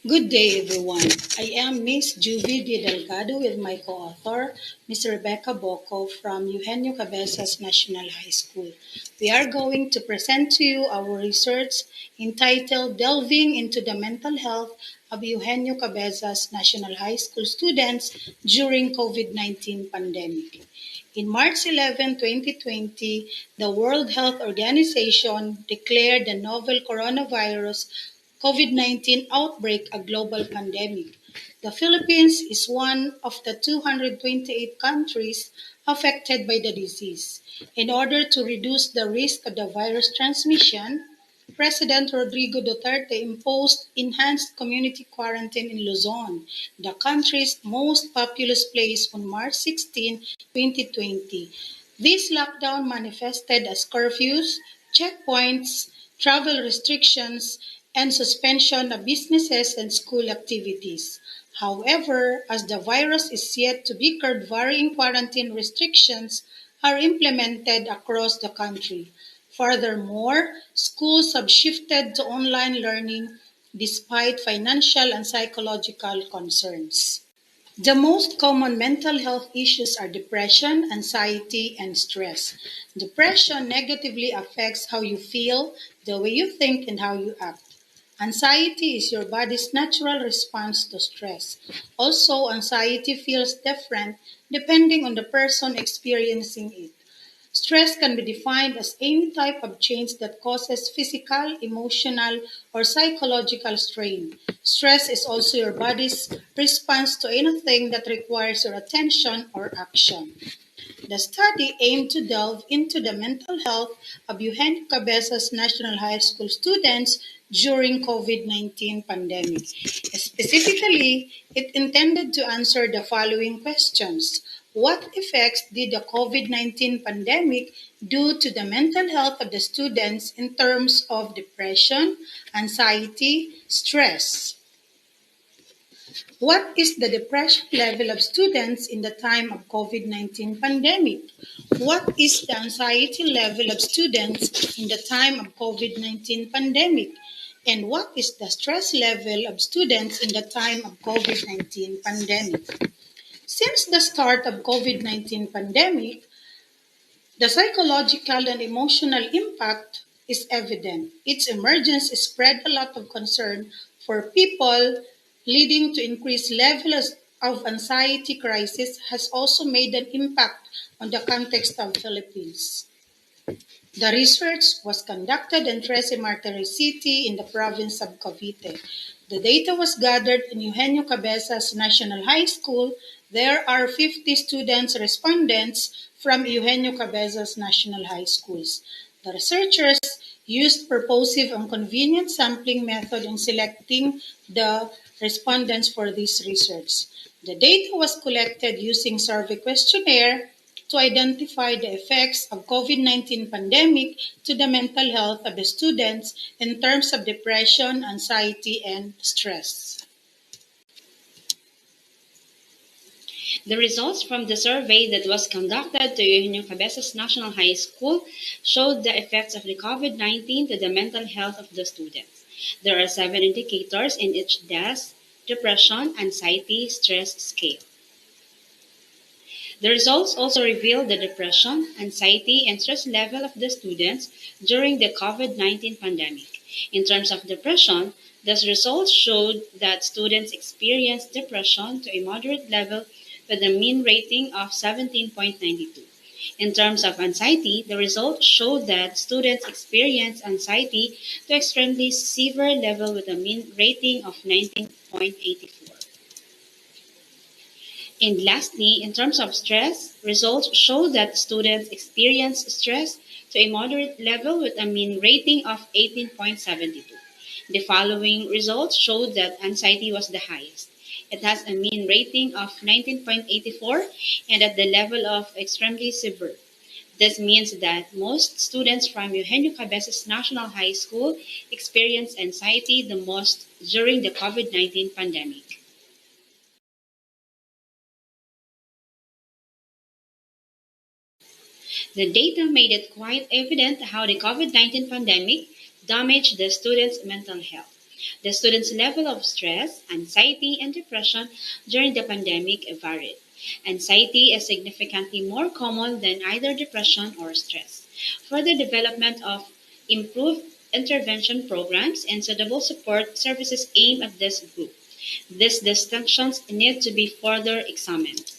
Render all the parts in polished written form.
Good day, everyone. I am Miss Juvy Delgado with my co-author, Ms. Rebecca Boco from Eugenio Cabezas National High School. We are going to present to you our research entitled Delving into the Mental Health of Eugenio Cabezas National High School Students During COVID-19 Pandemic. In March 11, 2020, the World Health Organization declared the novel coronavirus COVID-19 outbreak a global pandemic. The Philippines is one of the 228 countries affected by the disease. In order to reduce the risk of the virus transmission, President Rodrigo Duterte imposed enhanced community quarantine in Luzon, the country's most populous place, on March 16, 2020. This lockdown manifested as curfews, checkpoints, travel restrictions, and suspension of businesses and school activities. However, as the virus is yet to be curbed, varying quarantine restrictions are implemented across the country. Furthermore, schools have shifted to online learning despite financial and psychological concerns. The most common mental health issues are depression, anxiety, and stress. Depression negatively affects how you feel, the way you think, and how you act. Anxiety is your body's natural response to stress. Also, anxiety feels different depending on the person experiencing it. Stress can be defined as any type of change that causes physical, emotional, or psychological strain. Stress is also your body's response to anything that requires your attention or action. The study aimed to delve into the mental health of Eugenio Cabezas National High School students during COVID-19 pandemic. Specifically, it intended to answer the following questions. What effects did the COVID-19 pandemic do to the mental health of the students in terms of depression, anxiety, stress? What is the depression level of students in the time of COVID-19 pandemic? What is the anxiety level of students in the time of COVID-19 pandemic? And what is the stress level of students in the time of COVID-19 pandemic? Since the start of COVID-19 pandemic, the psychological and emotional impact is evident. Its emergence spread a lot of concern for people, leading to increased levels of anxiety crisis has also made an impact on the context of Philippines. The research was conducted in Trece Martires City in the province of Cavite. The data was gathered in Eugenio Cabezas National High School. There are 50 students respondents from Eugenio Cabezas National High Schools. The researchers used purposive and convenient sampling method in selecting the respondents for this research. The data was collected using survey questionnaire to identify the effects of COVID-19 pandemic to the mental health of the students in terms of depression, anxiety, and stress. The results from the survey that was conducted to Eugenio Cabezas National High School showed the effects of the COVID-19 to the mental health of the students. There are 7 indicators in each DAS, depression, anxiety, stress scale. The results also reveal the depression, anxiety, and stress level of the students during the COVID-19 pandemic. In terms of depression, the results showed that students experienced depression to a moderate level with a mean rating of 17.92. In terms of anxiety, the results showed that students experienced anxiety to extremely severe level with a mean rating of 19.84. And lastly, in terms of stress, results show that students experience stress to a moderate level with a mean rating of 18.72. The following results showed that anxiety was the highest. It has a mean rating of 19.84 and at the level of extremely severe. This means that most students from Eugenio Cabezas National High School experience anxiety the most during the COVID-19 pandemic. The data made it quite evident how the COVID-19 pandemic damaged the students' mental health. The students' level of stress, anxiety, and depression during the pandemic varied. Anxiety is significantly more common than either depression or stress. Further development of improved intervention programs and suitable support services aim at this group. These distinctions need to be further examined.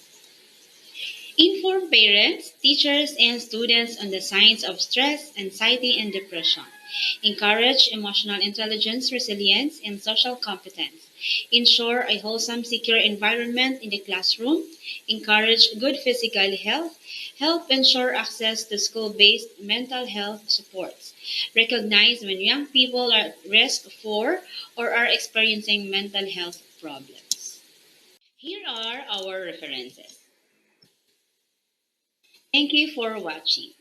Inform parents, teachers, and students on the signs of stress, anxiety, and depression. Encourage emotional intelligence, resilience, and social competence. Ensure a wholesome, secure environment in the classroom. Encourage good physical health. Help ensure access to school based mental health supports. Recognize when young people are at risk for or are experiencing mental health problems. Here are our references. Thank you for watching.